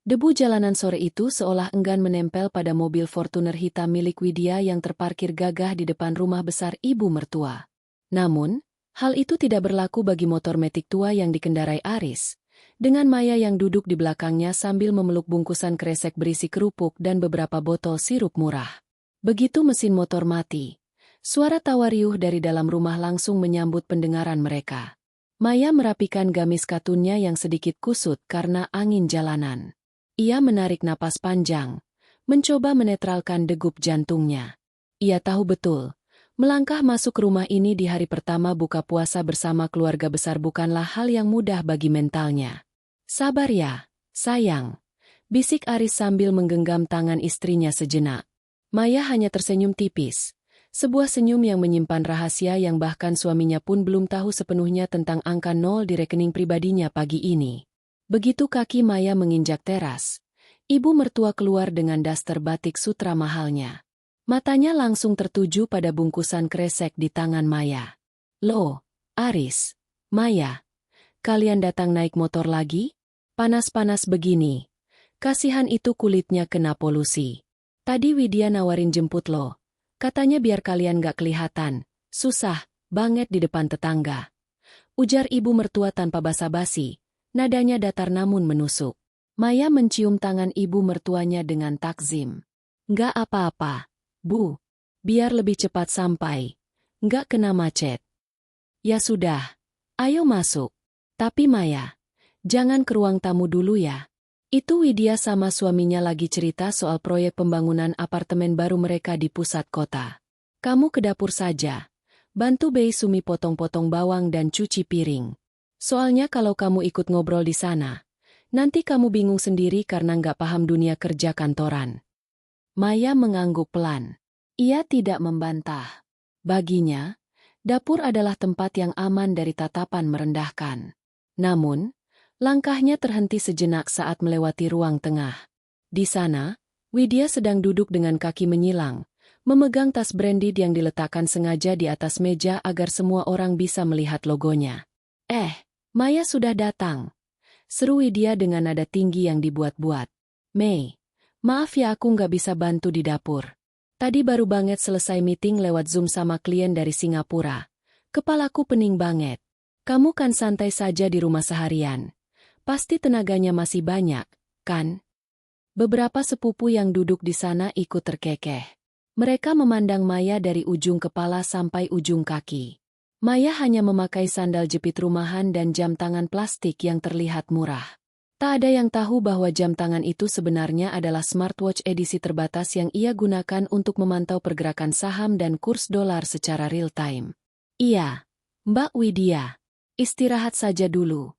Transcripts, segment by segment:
Debu jalanan sore itu seolah enggan menempel pada mobil Fortuner hitam milik Widya yang terparkir gagah di depan rumah besar ibu mertua. Namun, hal itu tidak berlaku bagi motor metik tua yang dikendarai Aris, dengan Maya yang duduk di belakangnya sambil memeluk bungkusan kresek berisi kerupuk dan beberapa botol sirup murah. Begitu mesin motor mati, suara tawa riuh dari dalam rumah langsung menyambut pendengaran mereka. Maya merapikan gamis katunnya yang sedikit kusut karena angin jalanan. Ia menarik napas panjang, mencoba menetralkan degup jantungnya. Ia tahu betul, melangkah masuk rumah ini di hari pertama buka puasa bersama keluarga besar bukanlah hal yang mudah bagi mentalnya. Sabar ya, sayang, bisik Aris sambil menggenggam tangan istrinya sejenak. Maya hanya tersenyum tipis, sebuah senyum yang menyimpan rahasia yang bahkan suaminya pun belum tahu sepenuhnya tentang angka 0 di rekening pribadinya pagi ini. Begitu kaki Maya menginjak teras, ibu mertua keluar dengan daster batik sutra mahalnya. Matanya langsung tertuju pada bungkusan kresek di tangan Maya. Loh, Aris, Maya, kalian datang naik motor lagi? Panas-panas begini. Kasihan itu kulitnya kena polusi. Tadi Widya nawarin jemput lo. Katanya biar kalian gak kelihatan. Susah banget di depan tetangga. Ujar ibu mertua tanpa basa-basi. Nadanya datar namun menusuk. Maya mencium tangan ibu mertuanya dengan takzim. Nggak apa-apa, Bu. Biar lebih cepat sampai. Nggak kena macet. Ya sudah. Ayo masuk. Tapi Maya, jangan ke ruang tamu dulu ya. Itu Widya sama suaminya lagi cerita soal proyek pembangunan apartemen baru mereka di pusat kota. Kamu ke dapur saja. Bantu Bei Sumi potong-potong bawang dan cuci piring. Soalnya kalau kamu ikut ngobrol di sana, nanti kamu bingung sendiri karena nggak paham dunia kerja kantoran. Maya mengangguk pelan. Ia tidak membantah. Baginya, dapur adalah tempat yang aman dari tatapan merendahkan. Namun, langkahnya terhenti sejenak saat melewati ruang tengah. Di sana, Widya sedang duduk dengan kaki menyilang, memegang tas branded yang diletakkan sengaja di atas meja agar semua orang bisa melihat logonya. Maya sudah datang. Seru Widya dengan nada tinggi yang dibuat-buat. Mei, maaf ya aku nggak bisa bantu di dapur. Tadi baru banget selesai meeting lewat Zoom sama klien dari Singapura. Kepalaku pening banget. Kamu kan santai saja di rumah seharian. Pasti tenaganya masih banyak, kan? Beberapa sepupu yang duduk di sana ikut terkekeh. Mereka memandang Maya dari ujung kepala sampai ujung kaki. Maya hanya memakai sandal jepit rumahan dan jam tangan plastik yang terlihat murah. Tak ada yang tahu bahwa jam tangan itu sebenarnya adalah smartwatch edisi terbatas yang ia gunakan untuk memantau pergerakan saham dan kurs dolar secara real-time. Iya, Mbak Widya. Istirahat saja dulu.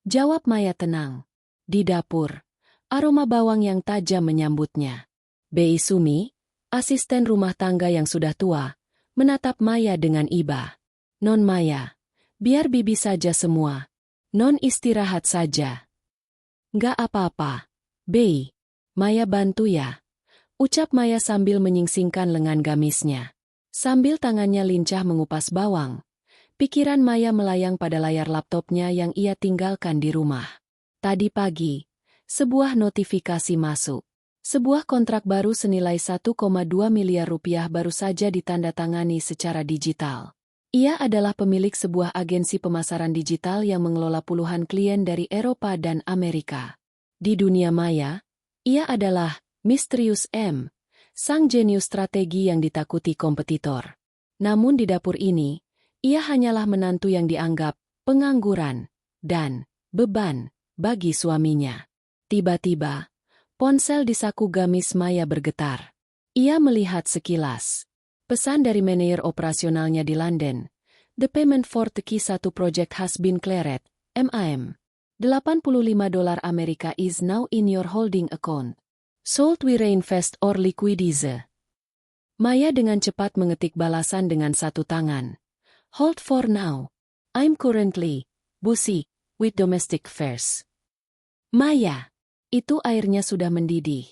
Jawab Maya tenang. Di dapur, aroma bawang yang tajam menyambutnya. Bei Sumi, asisten rumah tangga yang sudah tua, menatap Maya dengan iba. Non Maya, biar Bibi saja semua. Non istirahat saja. Nggak apa-apa. Bei, Maya bantu ya. Ucap Maya sambil menyingsingkan lengan gamisnya. Sambil tangannya lincah mengupas bawang, pikiran Maya melayang pada layar laptopnya yang ia tinggalkan di rumah. Tadi pagi, sebuah notifikasi masuk. Sebuah kontrak baru senilai 1,2 miliar rupiah baru saja ditandatangani secara digital. Ia adalah pemilik sebuah agensi pemasaran digital yang mengelola puluhan klien dari Eropa dan Amerika. Di dunia maya, ia adalah Misterius M, sang jenius strategi yang ditakuti kompetitor. Namun di dapur ini, ia hanyalah menantu yang dianggap pengangguran dan beban bagi suaminya. Tiba-tiba, ponsel di saku gamis Maya bergetar. Ia melihat sekilas. Pesan dari manajer operasionalnya di London. The payment for the key satu project has been cleared, MAM. $85 Amerika is now in your holding account. Sold we reinvest or liquidize? Maya dengan cepat mengetik balasan dengan satu tangan. Hold for now. I'm currently busy with domestic affairs. Maya, itu airnya sudah mendidih.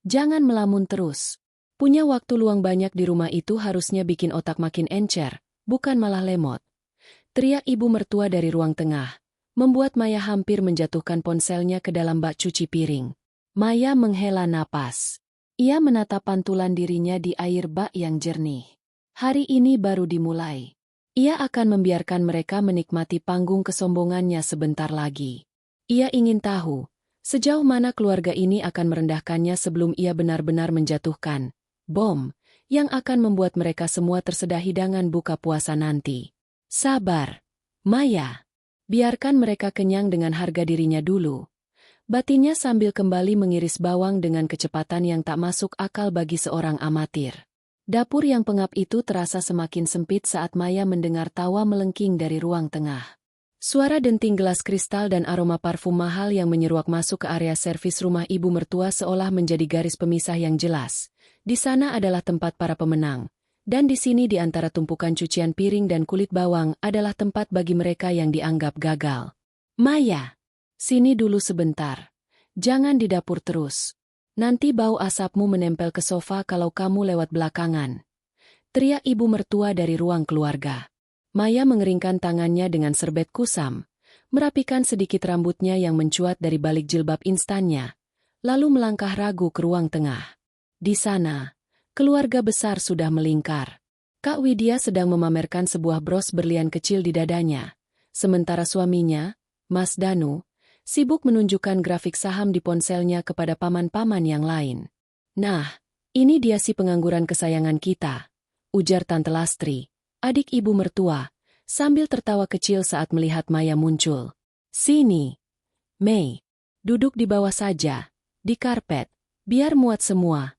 Jangan melamun terus. Punya waktu luang banyak di rumah itu harusnya bikin otak makin encer, bukan malah lemot. Teriak ibu mertua dari ruang tengah, membuat Maya hampir menjatuhkan ponselnya ke dalam bak cuci piring. Maya menghela napas. Ia menatap pantulan dirinya di air bak yang jernih. Hari ini baru dimulai. Ia akan membiarkan mereka menikmati panggung kesombongannya sebentar lagi. Ia ingin tahu, sejauh mana keluarga ini akan merendahkannya sebelum ia benar-benar menjatuhkan bom yang akan membuat mereka semua tersedah hidangan buka puasa nanti. Sabar, Maya. Biarkan mereka kenyang dengan harga dirinya dulu. Batinnya sambil kembali mengiris bawang dengan kecepatan yang tak masuk akal bagi seorang amatir. Dapur yang pengap itu terasa semakin sempit saat Maya mendengar tawa melengking dari ruang tengah. Suara denting gelas kristal dan aroma parfum mahal yang menyeruak masuk ke area servis rumah ibu mertua seolah menjadi garis pemisah yang jelas. Di sana adalah tempat para pemenang. Dan di sini di antara tumpukan cucian piring dan kulit bawang adalah tempat bagi mereka yang dianggap gagal. Maya, sini dulu sebentar. Jangan di dapur terus. Nanti bau asapmu menempel ke sofa kalau kamu lewat belakangan. Teriak ibu mertua dari ruang keluarga. Maya mengeringkan tangannya dengan serbet kusam, merapikan sedikit rambutnya yang mencuat dari balik jilbab instannya, lalu melangkah ragu ke ruang tengah. Di sana, keluarga besar sudah melingkar. Kak Widya sedang memamerkan sebuah bros berlian kecil di dadanya, sementara suaminya, Mas Danu, sibuk menunjukkan grafik saham di ponselnya kepada paman-paman yang lain. Nah, ini dia si pengangguran kesayangan kita, ujar Tante Lastri, adik ibu mertua, sambil tertawa kecil saat melihat Maya muncul. Sini, Mei, duduk di bawah saja, di karpet, biar muat semua.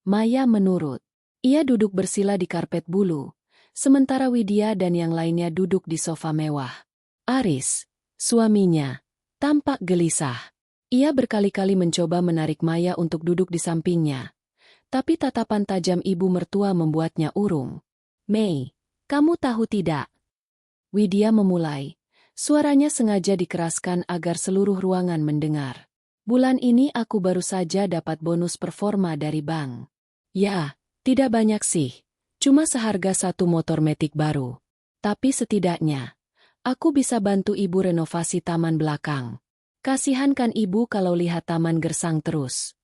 Maya menurut. Ia duduk bersila di karpet bulu, sementara Widya dan yang lainnya duduk di sofa mewah. Aris, suaminya, tampak gelisah. Ia berkali-kali mencoba menarik Maya untuk duduk di sampingnya, tapi tatapan tajam ibu mertua membuatnya urung. Mei, kamu tahu tidak? Widya memulai. Suaranya sengaja dikeraskan agar seluruh ruangan mendengar. Bulan ini aku baru saja dapat bonus performa dari bank. Ya, tidak banyak sih. Cuma seharga satu motor metik baru. Tapi setidaknya, aku bisa bantu ibu renovasi taman belakang. Kasihan kan ibu kalau lihat taman gersang terus.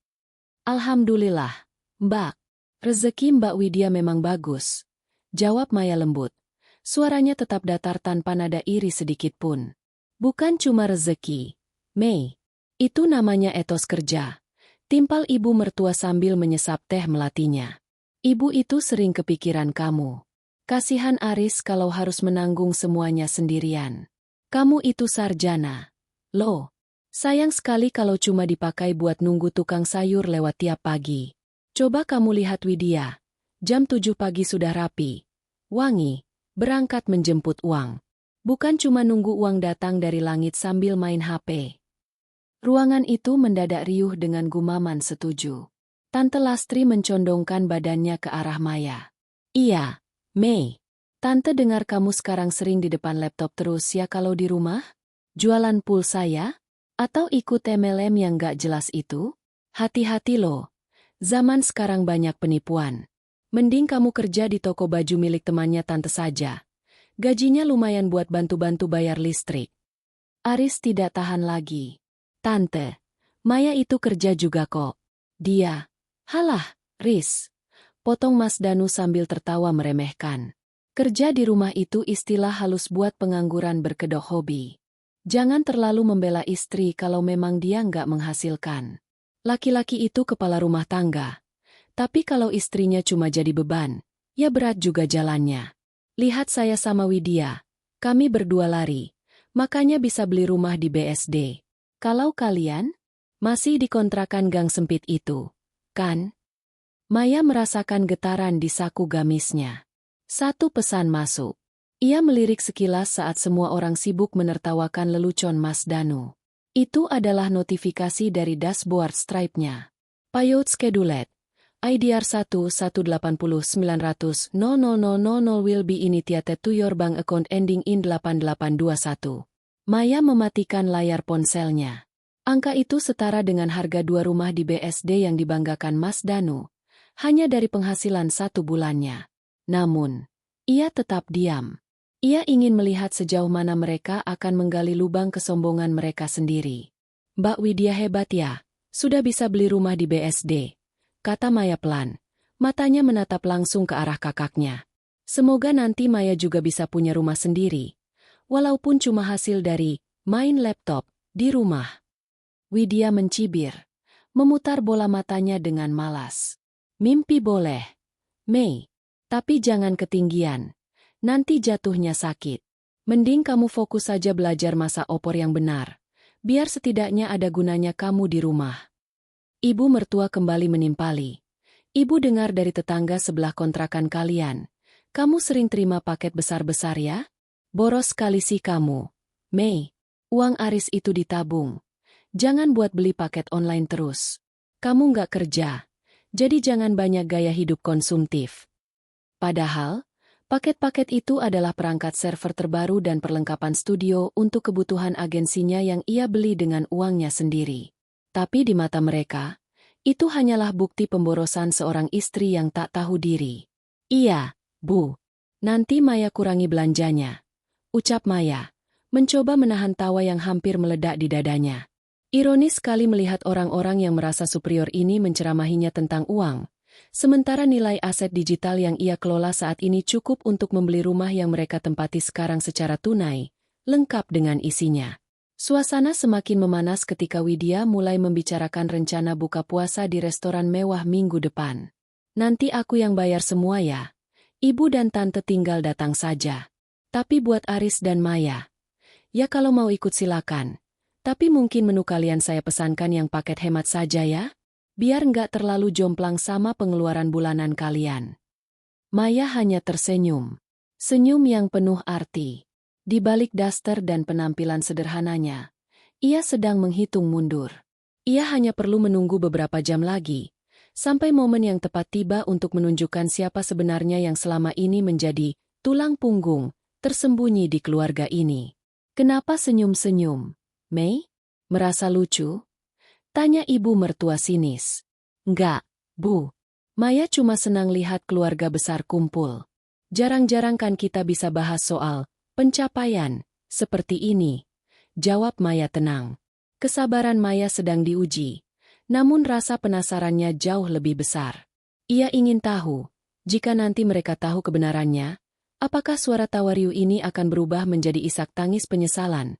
Alhamdulillah, Mbak. Rezeki Mbak Widya memang bagus. Jawab Maya lembut. Suaranya tetap datar tanpa nada iri sedikit pun. Bukan cuma rezeki, Mei. Itu namanya etos kerja. Timpal ibu mertua sambil menyesap teh melatinya. Ibu itu sering kepikiran kamu. Kasihan Aris kalau harus menanggung semuanya sendirian. Kamu itu sarjana. Loh, sayang sekali kalau cuma dipakai buat nunggu tukang sayur lewat tiap pagi. Coba kamu lihat Widya. Jam 7 pagi sudah rapi. Wangi, berangkat menjemput uang. Bukan cuma nunggu uang datang dari langit sambil main HP. Ruangan itu mendadak riuh dengan gumaman setuju. Tante Lastri mencondongkan badannya ke arah Maya. Iya, Mei. Tante dengar kamu sekarang sering di depan laptop terus ya kalau di rumah? Jualan pulsa ya? Atau ikut MLM yang gak jelas itu? Hati-hati loh. Zaman sekarang banyak penipuan. Mending kamu kerja di toko baju milik temannya tante saja. Gajinya lumayan buat bantu-bantu bayar listrik. Aris tidak tahan lagi. Tante, Maya itu kerja juga kok. Dia. Halah, Riz. Potong Mas Danu sambil tertawa meremehkan. Kerja di rumah itu istilah halus buat pengangguran berkedok hobi. Jangan terlalu membela istri kalau memang dia nggak menghasilkan. Laki-laki itu kepala rumah tangga. Tapi kalau istrinya cuma jadi beban, ya berat juga jalannya. Lihat saya sama Widya. Kami berdua lari. Makanya bisa beli rumah di BSD. Kalau kalian masih di kontrakan gang sempit itu, kan? Maya merasakan getaran di saku gamisnya. Satu pesan masuk. Ia melirik sekilas saat semua orang sibuk menertawakan lelucon Mas Danu. Itu adalah notifikasi dari dashboard Stripe-nya. Payout scheduled. IDR 1180900 will be initiated to your bank account ending in 8821. Maya mematikan layar ponselnya. Angka itu setara dengan harga 2 rumah di BSD yang dibanggakan Mas Danu, hanya dari penghasilan 1 bulannya. Namun, ia tetap diam. Ia ingin melihat sejauh mana mereka akan menggali lubang kesombongan mereka sendiri. Mbak Widya hebat ya, Sudah bisa beli rumah di BSD, kata Maya pelan. Matanya menatap langsung ke arah kakaknya. Semoga nanti Maya juga bisa punya rumah sendiri. Walaupun cuma hasil dari main laptop di rumah. Widya mencibir, memutar bola matanya dengan malas. Mimpi boleh, Mei, tapi jangan ketinggian. Nanti jatuhnya sakit. Mending kamu fokus saja belajar masak opor yang benar. Biar setidaknya ada gunanya kamu di rumah. Ibu mertua kembali menimpali. Ibu dengar dari tetangga sebelah kontrakan kalian. Kamu sering terima paket besar-besar ya? Boros kali sih kamu. Mei, uang Aris itu ditabung. Jangan buat beli paket online terus. Kamu nggak kerja. Jadi jangan banyak gaya hidup konsumtif. Padahal, paket-paket itu adalah perangkat server terbaru dan perlengkapan studio untuk kebutuhan agensinya yang ia beli dengan uangnya sendiri. Tapi di mata mereka, itu hanyalah bukti pemborosan seorang istri yang tak tahu diri. Iya, Bu. Nanti Maya kurangi belanjanya. Ucap Maya, mencoba menahan tawa yang hampir meledak di dadanya. Ironis sekali melihat orang-orang yang merasa superior ini menceramahinya tentang uang. Sementara nilai aset digital yang ia kelola saat ini cukup untuk membeli rumah yang mereka tempati sekarang secara tunai, lengkap dengan isinya. Suasana semakin memanas ketika Widya mulai membicarakan rencana buka puasa di restoran mewah minggu depan. Nanti aku yang bayar semua ya. Ibu dan tante tinggal datang saja. Tapi buat Aris dan Maya, ya kalau mau ikut silakan. Tapi mungkin menu kalian saya pesankan yang paket hemat saja ya. Biar nggak terlalu jomplang sama pengeluaran bulanan kalian. Maya hanya tersenyum. Senyum yang penuh arti. Di balik daster dan penampilan sederhananya, ia sedang menghitung mundur. Ia hanya perlu menunggu beberapa jam lagi, sampai momen yang tepat tiba untuk menunjukkan siapa sebenarnya yang selama ini menjadi tulang punggung tersembunyi di keluarga ini. Kenapa senyum-senyum, Mei? Merasa lucu? Tanya ibu mertua sinis. Enggak, Bu. Maya cuma senang lihat keluarga besar kumpul. Jarang-jarang kan kita bisa bahas soal pencapaian seperti ini. Jawab Maya tenang. Kesabaran Maya sedang diuji. Namun rasa penasarannya jauh lebih besar. Ia ingin tahu, jika nanti mereka tahu kebenarannya, apakah suara tawa riuh ini akan berubah menjadi isak tangis penyesalan?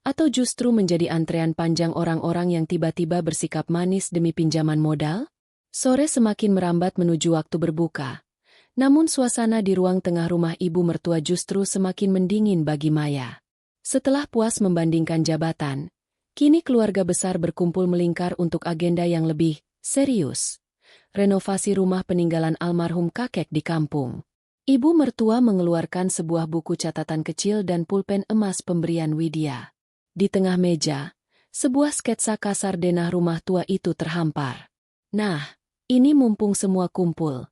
Atau justru menjadi antrean panjang orang-orang yang tiba-tiba bersikap manis demi pinjaman modal? Sore semakin merambat menuju waktu berbuka. Namun suasana di ruang tengah rumah ibu mertua justru semakin mendingin bagi Maya. Setelah puas membandingkan jabatan, kini keluarga besar berkumpul melingkar untuk agenda yang lebih serius. Renovasi rumah peninggalan almarhum kakek di kampung. Ibu mertua mengeluarkan sebuah buku catatan kecil dan pulpen emas pemberian Widya. Di tengah meja, sebuah sketsa kasar denah rumah tua itu terhampar. Nah, ini mumpung semua kumpul.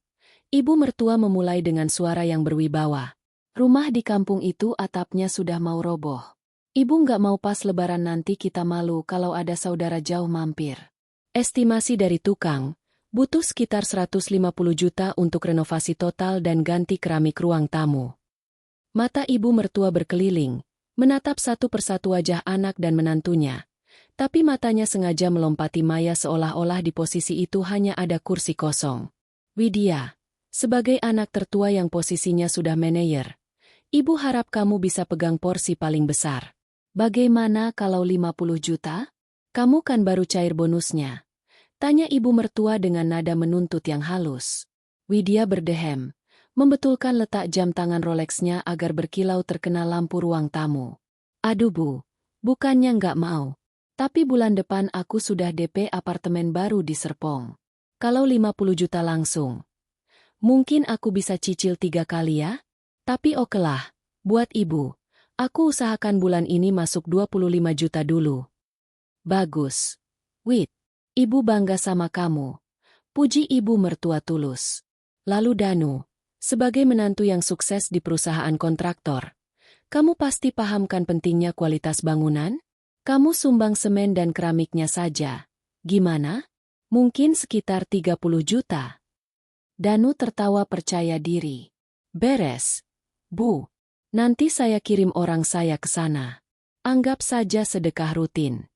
Ibu mertua memulai dengan suara yang berwibawa. Rumah di kampung itu atapnya sudah mau roboh. Ibu nggak mau pas lebaran nanti kita malu kalau ada saudara jauh mampir. Estimasi dari tukang, butuh sekitar 150 juta untuk renovasi total dan ganti keramik ruang tamu. Mata ibu mertua berkeliling, menatap satu persatu wajah anak dan menantunya. Tapi matanya sengaja melompati Maya seolah-olah di posisi itu hanya ada kursi kosong. Widya, sebagai anak tertua yang posisinya sudah manajer, ibu harap kamu bisa pegang porsi paling besar. Bagaimana kalau 50 juta? Kamu kan baru cair bonusnya. Tanya ibu mertua dengan nada menuntut yang halus. Widya berdehem, membetulkan letak jam tangan Rolexnya agar berkilau terkena lampu ruang tamu. Aduh Bu, bukannya nggak mau. Tapi bulan depan aku sudah DP apartemen baru di Serpong. Kalau 50 juta langsung. Mungkin aku bisa cicil 3 kali ya? Tapi okelah, buat ibu. Aku usahakan bulan ini masuk 25 juta dulu. Bagus. Wit. Ibu bangga sama kamu. Puji ibu mertua tulus. Lalu Danu, sebagai menantu yang sukses di perusahaan kontraktor, kamu pasti pahamkan pentingnya kualitas bangunan? Kamu sumbang semen dan keramiknya saja. Gimana? Mungkin sekitar 30 juta. Danu tertawa percaya diri. Beres. Bu, nanti saya kirim orang saya ke sana. Anggap saja sedekah rutin.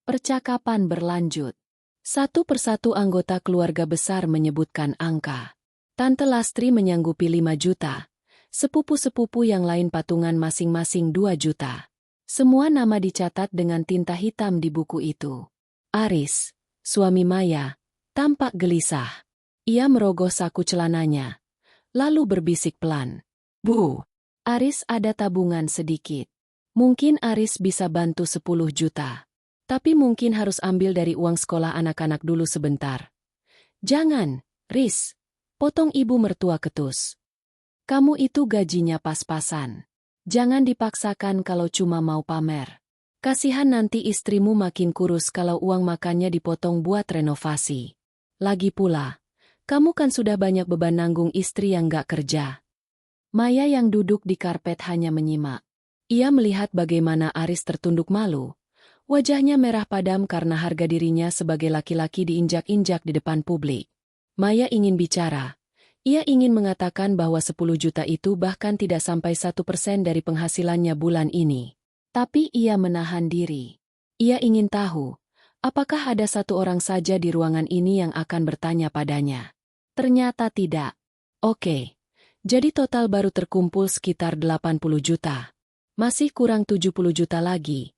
Percakapan berlanjut. Satu persatu anggota keluarga besar menyebutkan angka. Tante Lastri menyanggupi 5 juta. Sepupu-sepupu yang lain patungan masing-masing 2 juta. Semua nama dicatat dengan tinta hitam di buku itu. Aris, suami Maya, tampak gelisah. Ia merogoh saku celananya. Lalu berbisik pelan. Bu, Aris ada tabungan sedikit. Mungkin Aris bisa bantu 10 juta. Tapi mungkin harus ambil dari uang sekolah anak-anak dulu sebentar. Jangan, Riz. Potong ibu mertua ketus. Kamu itu gajinya pas-pasan. Jangan dipaksakan kalau cuma mau pamer. Kasihan nanti istrimu makin kurus kalau uang makannya dipotong buat renovasi. Lagi pula, kamu kan sudah banyak beban nanggung istri yang gak kerja. Maya yang duduk di karpet hanya menyimak. Ia melihat bagaimana Aris tertunduk malu. Wajahnya merah padam karena harga dirinya sebagai laki-laki diinjak-injak di depan publik. Maya ingin bicara. Ia ingin mengatakan bahwa 10 juta itu bahkan tidak sampai 1% dari penghasilannya bulan ini. Tapi ia menahan diri. Ia ingin tahu, apakah ada satu orang saja di ruangan ini yang akan bertanya padanya. Ternyata tidak. Oke, jadi total baru terkumpul sekitar 80 juta. Masih kurang 70 juta lagi.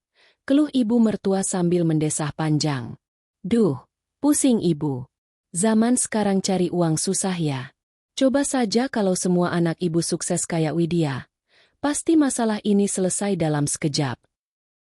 Keluh ibu mertua sambil mendesah panjang. Duh, pusing ibu. Zaman sekarang cari uang susah ya. Coba saja kalau semua anak ibu sukses kayak Widya. Pasti masalah ini selesai dalam sekejap.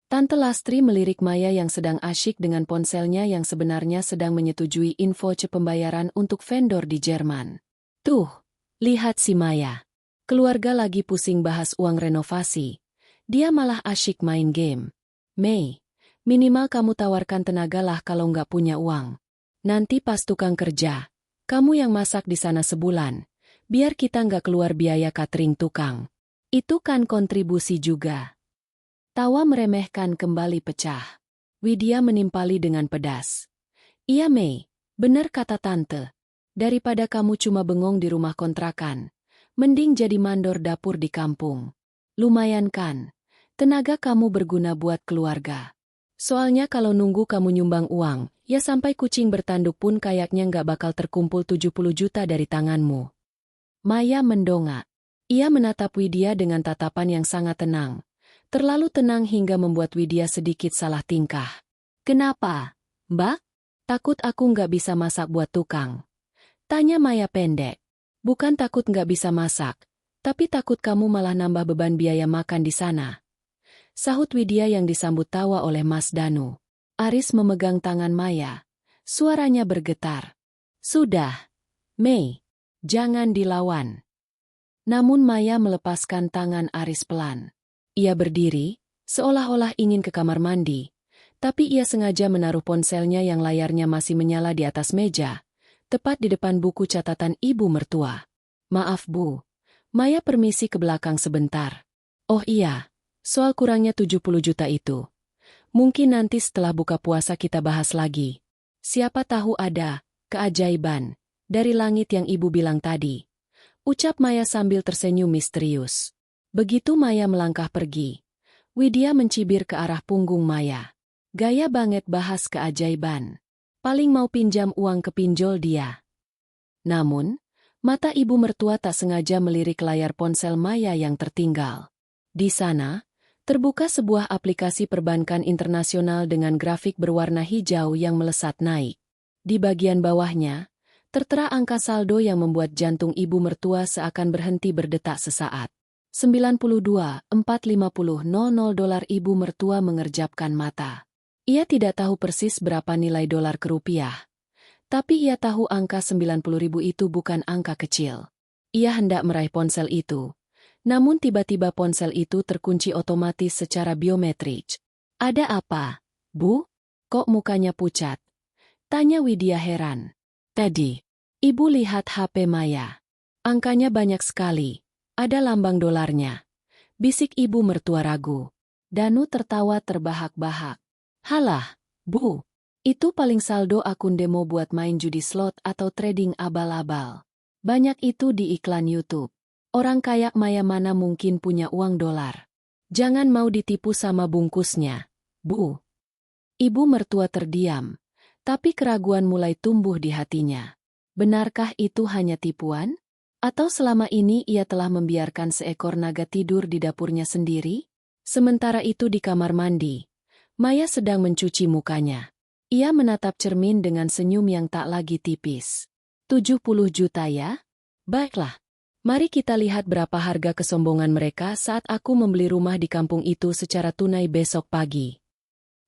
Tante Lastri melirik Maya yang sedang asyik dengan ponselnya yang sebenarnya sedang menyetujui info pembayaran untuk vendor di Jerman. Tuh, lihat si Maya. Keluarga lagi pusing bahas uang renovasi. Dia malah asyik main game. Mei, minimal kamu tawarkan tenaga lah kalau nggak punya uang. Nanti pas tukang kerja, kamu yang masak di sana sebulan, biar kita nggak keluar biaya catering tukang. Itu kan kontribusi juga. Tawa meremehkan kembali pecah. Widya menimpali dengan pedas. Iya Mei, benar kata tante. Daripada kamu cuma bengong di rumah kontrakan, mending jadi mandor dapur di kampung. Lumayan kan? Tenaga kamu berguna buat keluarga. Soalnya kalau nunggu kamu nyumbang uang, ya sampai kucing bertanduk pun kayaknya nggak bakal terkumpul 70 juta dari tanganmu. Maya mendongak. Ia menatap Widya dengan tatapan yang sangat tenang. Terlalu tenang hingga membuat Widya sedikit salah tingkah. Kenapa, Mbak? Takut aku nggak bisa masak buat tukang? Tanya Maya pendek. Bukan takut nggak bisa masak, tapi takut kamu malah nambah beban biaya makan di sana. Sahut Widya yang disambut tawa oleh Mas Danu. Aris memegang tangan Maya. Suaranya bergetar. Sudah, Mei, jangan dilawan. Namun Maya melepaskan tangan Aris pelan. Ia berdiri, seolah-olah ingin ke kamar mandi. Tapi ia sengaja menaruh ponselnya yang layarnya masih menyala di atas meja, tepat di depan buku catatan ibu mertua. Maaf Bu, Maya permisi ke belakang sebentar. Oh iya. Soal kurangnya 70 juta itu. Mungkin nanti setelah buka puasa kita bahas lagi. Siapa tahu ada keajaiban dari langit yang ibu bilang tadi. Ucap Maya sambil tersenyum misterius. Begitu Maya melangkah pergi, Widya mencibir ke arah punggung Maya. Gaya banget bahas keajaiban. Paling mau pinjam uang ke pinjol dia. Namun, mata ibu mertua tak sengaja melirik layar ponsel Maya yang tertinggal. Di sana, terbuka sebuah aplikasi perbankan internasional dengan grafik berwarna hijau yang melesat naik. Di bagian bawahnya, tertera angka saldo yang membuat jantung ibu mertua seakan berhenti berdetak sesaat. 92,450,00 dolar. Ibu mertua mengerjapkan mata. Ia tidak tahu persis berapa nilai dolar ke rupiah. Tapi ia tahu angka 90.000 itu bukan angka kecil. Ia hendak meraih ponsel itu. Namun tiba-tiba ponsel itu terkunci otomatis secara biometrik. Ada apa, Bu? Kok mukanya pucat? Tanya Widya heran. Tadi, Ibu lihat HP Maya. Angkanya banyak sekali. Ada lambang dolarnya. Bisik ibu mertua ragu. Danu tertawa terbahak-bahak. Halah, Bu. Itu paling saldo akun demo buat main judi slot atau trading abal-abal. Banyak itu di iklan YouTube. Orang kayak Maya mana mungkin punya uang dolar. Jangan mau ditipu sama bungkusnya, Bu. Ibu mertua terdiam. Tapi keraguan mulai tumbuh di hatinya. Benarkah itu hanya tipuan? Atau selama ini ia telah membiarkan seekor naga tidur di dapurnya sendiri? Sementara itu di kamar mandi, Maya sedang mencuci mukanya. Ia menatap cermin dengan senyum yang tak lagi tipis. 70 juta ya? Baiklah. Mari kita lihat berapa harga kesombongan mereka saat aku membeli rumah di kampung itu secara tunai besok pagi.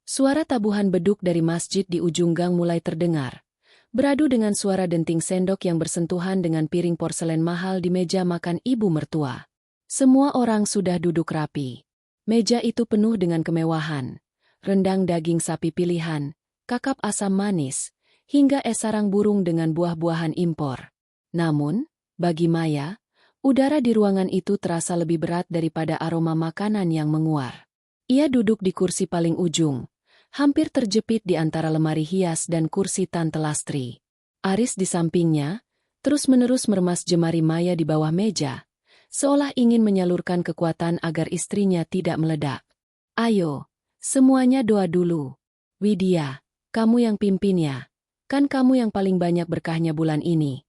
Suara tabuhan beduk dari masjid di ujung gang mulai terdengar, beradu dengan suara denting sendok yang bersentuhan dengan piring porselen mahal di meja makan ibu mertua. Semua orang sudah duduk rapi. Meja itu penuh dengan kemewahan, rendang daging sapi pilihan, kakap asam manis, hingga es sarang burung dengan buah-buahan impor. Namun, bagi Maya, udara di ruangan itu terasa lebih berat daripada aroma makanan yang menguar. Ia duduk di kursi paling ujung, hampir terjepit di antara lemari hias dan kursi Tante Lastri. Aris di sampingnya, terus-menerus meremas jemari Maya di bawah meja, seolah ingin menyalurkan kekuatan agar istrinya tidak meledak. Ayo, semuanya doa dulu. Widya, kamu yang pimpin ya. Kan kamu yang paling banyak berkahnya bulan ini.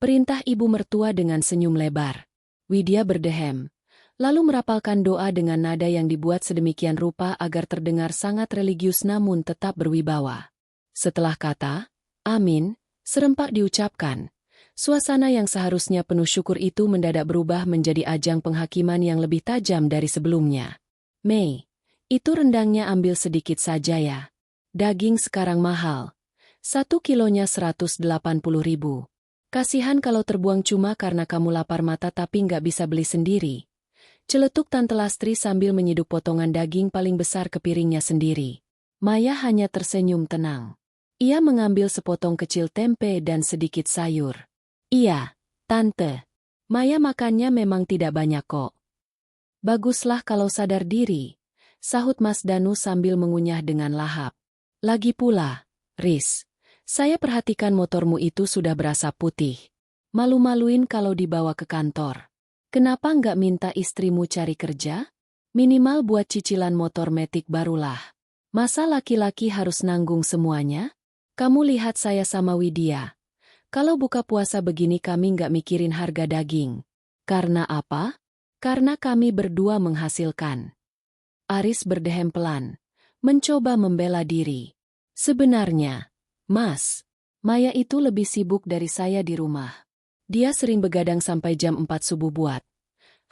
Perintah ibu mertua dengan senyum lebar. Widya berdehem, lalu merapalkan doa dengan nada yang dibuat sedemikian rupa agar terdengar sangat religius namun tetap berwibawa. Setelah kata, amin, serempak diucapkan, suasana yang seharusnya penuh syukur itu mendadak berubah menjadi ajang penghakiman yang lebih tajam dari sebelumnya. Mei, itu rendangnya ambil sedikit saja ya. Daging sekarang mahal. 1 kilonya 180.000. Kasihan kalau terbuang cuma karena kamu lapar mata tapi nggak bisa beli sendiri. Celetuk Tante Lastri sambil menyiduk potongan daging paling besar ke piringnya sendiri. Maya hanya tersenyum tenang. Ia mengambil sepotong kecil tempe dan sedikit sayur. Iya, Tante. Maya makannya memang tidak banyak kok. Baguslah kalau sadar diri, sahut Mas Danu sambil mengunyah dengan lahap. Lagi pula, Riz, saya perhatikan motormu itu sudah berasap putih. Malu-maluin kalau dibawa ke kantor. Kenapa nggak minta istrimu cari kerja? Minimal buat cicilan motor metik barulah. Masa laki-laki harus nanggung semuanya? Kamu lihat saya sama Widya. Kalau buka puasa begini kami nggak mikirin harga daging. Karena apa? Karena kami berdua menghasilkan. Aris berdehem pelan, mencoba membela diri. Sebenarnya, Mas, Maya itu lebih sibuk dari saya di rumah. Dia sering begadang sampai jam 4 subuh buat.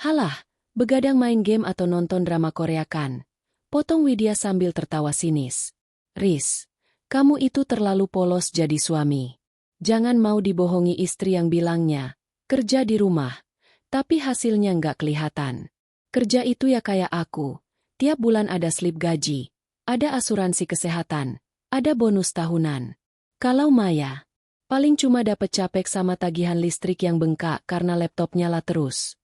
Halah, begadang main game atau nonton drama Korea kan? Potong Widya sambil tertawa sinis. Riz, kamu itu terlalu polos jadi suami. Jangan mau dibohongi istri yang bilangnya, kerja di rumah, tapi hasilnya nggak kelihatan. Kerja itu ya kayak aku, tiap bulan ada slip gaji, ada asuransi kesehatan, ada bonus tahunan. Kalau Maya, paling cuma dapat capek sama tagihan listrik yang bengkak karena laptop nyala terus.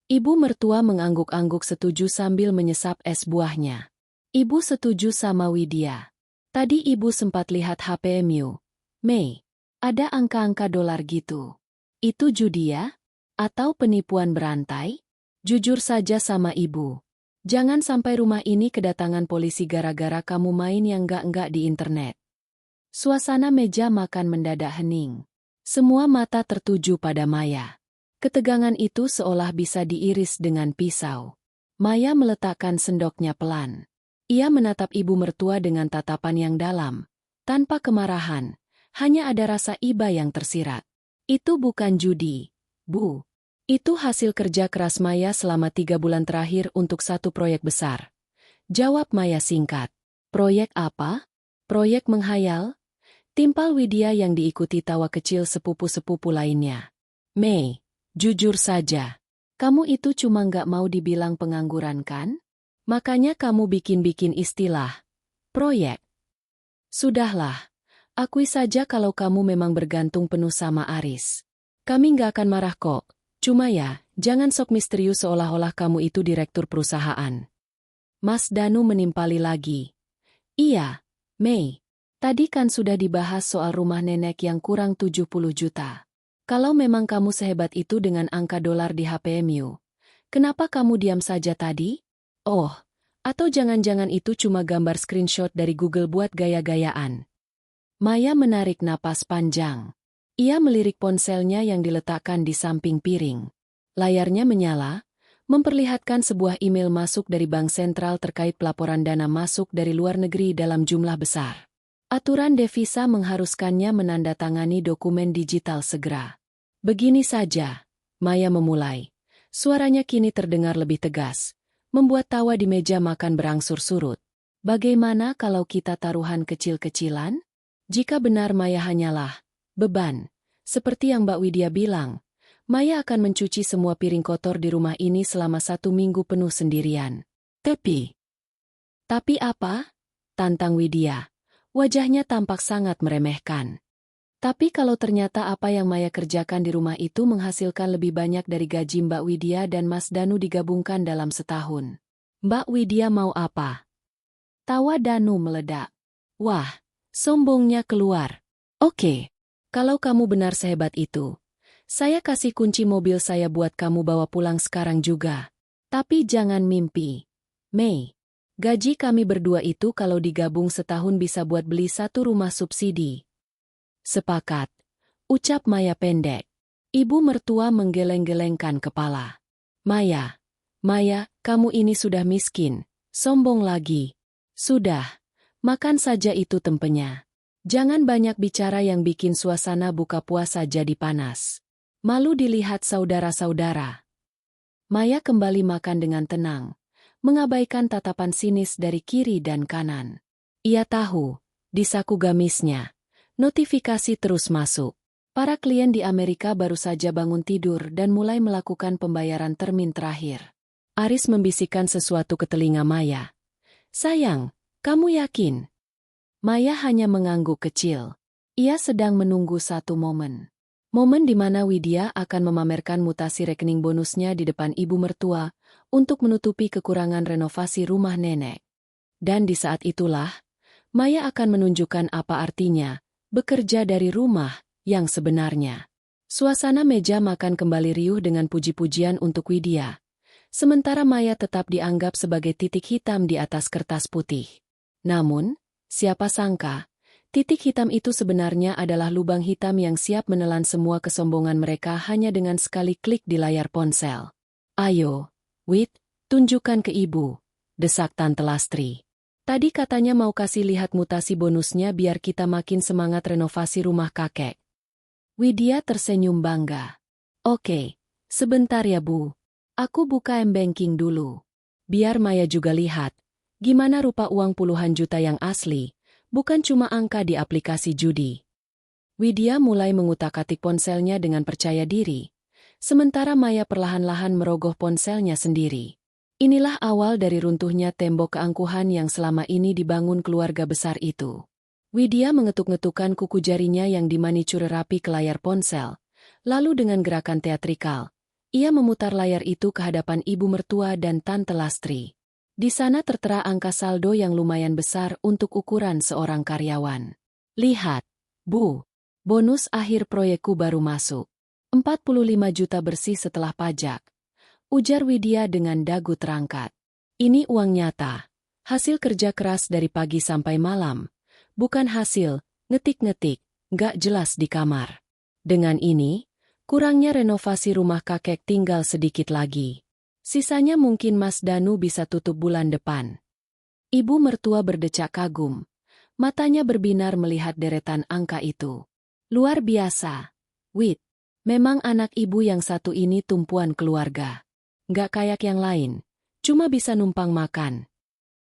Ibu mertua mengangguk-angguk setuju sambil menyesap es buahnya. Ibu setuju sama Widya. Tadi ibu sempat lihat HPMU. Mei, ada angka-angka dolar gitu. Itu judi ya? Atau penipuan berantai? Jujur saja sama ibu. Jangan sampai rumah ini kedatangan polisi gara-gara kamu main yang enggak-enggak di internet. Suasana meja makan mendadak hening. Semua mata tertuju pada Maya. Ketegangan itu seolah bisa diiris dengan pisau. Maya meletakkan sendoknya pelan. Ia menatap ibu mertua dengan tatapan yang dalam. Tanpa kemarahan, hanya ada rasa iba yang tersirat. Itu bukan judi, Bu. Itu hasil kerja keras Maya selama 3 bulan terakhir untuk satu proyek besar. Jawab Maya singkat. Proyek apa? Proyek menghayal? Timpal Widya yang diikuti tawa kecil sepupu-sepupu lainnya. Mei, jujur saja. Kamu itu cuma nggak mau dibilang pengangguran kan? Makanya kamu bikin-bikin istilah. Proyek. Sudahlah. Akui saja kalau kamu memang bergantung penuh sama Aris. Kami nggak akan marah kok. Cuma ya, jangan sok misterius seolah-olah kamu itu direktur perusahaan. Mas Danu menimpali lagi. Iya, Mei. Tadi kan sudah dibahas soal rumah nenek yang kurang 70 juta. Kalau memang kamu sehebat itu dengan angka dolar di HPMU, kenapa kamu diam saja tadi? Oh, atau jangan-jangan itu cuma gambar screenshot dari Google buat gaya-gayaan. Maya menarik napas panjang. Ia melirik ponselnya yang diletakkan di samping piring. Layarnya menyala, memperlihatkan sebuah email masuk dari Bank Sentral terkait pelaporan dana masuk dari luar negeri dalam jumlah besar. Aturan devisa mengharuskannya menandatangani dokumen digital segera. Begini saja, Maya memulai. Suaranya kini terdengar lebih tegas, membuat tawa di meja makan berangsur surut. Bagaimana kalau kita taruhan kecil-kecilan? Jika benar Maya hanyalah beban, seperti yang Mbak Widya bilang, Maya akan mencuci semua piring kotor di rumah ini selama 1 minggu penuh sendirian. Tapi apa? Tantang Widya. Wajahnya tampak sangat meremehkan. Tapi kalau ternyata apa yang Maya kerjakan di rumah itu menghasilkan lebih banyak dari gaji Mbak Widya dan Mas Danu digabungkan dalam setahun. Mbak Widya mau apa? Tawa Danu meledak. Wah, sombongnya keluar. Oke, kalau kamu benar sehebat itu, saya kasih kunci mobil saya buat kamu bawa pulang sekarang juga. Tapi jangan mimpi. Mei, gaji kami berdua itu kalau digabung setahun bisa buat beli 1 rumah subsidi. Sepakat, ucap Maya pendek. Ibu mertua menggeleng-gelengkan kepala. Maya, kamu ini sudah miskin, sombong lagi. Sudah, makan saja itu tempenya. Jangan banyak bicara yang bikin suasana buka puasa jadi panas. Malu dilihat saudara-saudara. Maya kembali makan dengan tenang, mengabaikan tatapan sinis dari kiri dan kanan. Ia tahu, di saku gamisnya, notifikasi terus masuk. Para klien di Amerika baru saja bangun tidur dan mulai melakukan pembayaran termin terakhir. Aris membisikkan sesuatu ke telinga Maya. Sayang, kamu yakin? Maya hanya mengangguk kecil. Ia sedang menunggu satu momen. Momen di mana Widya akan memamerkan mutasi rekening bonusnya di depan ibu mertua untuk menutupi kekurangan renovasi rumah nenek. Dan di saat itulah, Maya akan menunjukkan apa artinya bekerja dari rumah yang sebenarnya. Suasana meja makan kembali riuh dengan puji-pujian untuk Widya. Sementara Maya tetap dianggap sebagai titik hitam di atas kertas putih. Namun, siapa sangka, titik hitam itu sebenarnya adalah lubang hitam yang siap menelan semua kesombongan mereka hanya dengan sekali klik di layar ponsel. Ayo, Wid, tunjukkan ke ibu, desak Tante Lastri. Tadi katanya mau kasih lihat mutasi bonusnya biar kita makin semangat renovasi rumah kakek. Widya tersenyum bangga. Oke, sebentar ya Bu. Aku buka m-banking dulu. Biar Maya juga lihat, gimana rupa uang puluhan juta yang asli, bukan cuma angka di aplikasi judi. Widya mulai mengutak-atik ponselnya dengan percaya diri, sementara Maya perlahan-lahan merogoh ponselnya sendiri. Inilah awal dari runtuhnya tembok keangkuhan yang selama ini dibangun keluarga besar itu. Widya mengetuk-ngetukkan kuku jarinya yang dimanicure rapi ke layar ponsel, lalu dengan gerakan teatrikal, ia memutar layar itu ke hadapan ibu mertua dan Tante Lastri. Di sana tertera angka saldo yang lumayan besar untuk ukuran seorang karyawan. Lihat, Bu, bonus akhir proyekku baru masuk. 45 juta bersih setelah pajak. Ujar Widya dengan dagu terangkat. Ini uang nyata, hasil kerja keras dari pagi sampai malam. Bukan hasil, ngetik-ngetik, nggak jelas di kamar. Dengan ini, kurangnya renovasi rumah kakek tinggal sedikit lagi. Sisanya mungkin Mas Danu bisa tutup bulan depan. Ibu mertua berdecak kagum. Matanya berbinar melihat deretan angka itu. Luar biasa. Wid, memang anak ibu yang satu ini tumpuan keluarga. Nggak kayak yang lain, cuma bisa numpang makan.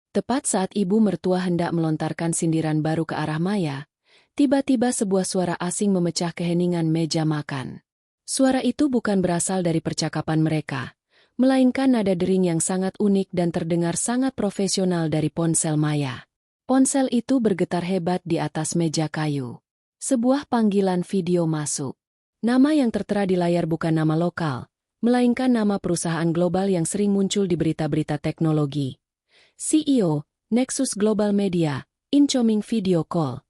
Tepat saat ibu mertua hendak melontarkan sindiran baru ke arah Maya, tiba-tiba sebuah suara asing memecah keheningan meja makan. Suara itu bukan berasal dari percakapan mereka, melainkan nada dering yang sangat unik dan terdengar sangat profesional dari ponsel Maya. Ponsel itu bergetar hebat di atas meja kayu. Sebuah panggilan video masuk. Nama yang tertera di layar bukan nama lokal, melainkan nama perusahaan global yang sering muncul di berita-berita teknologi. CEO, Nexus Global Media, incoming video call.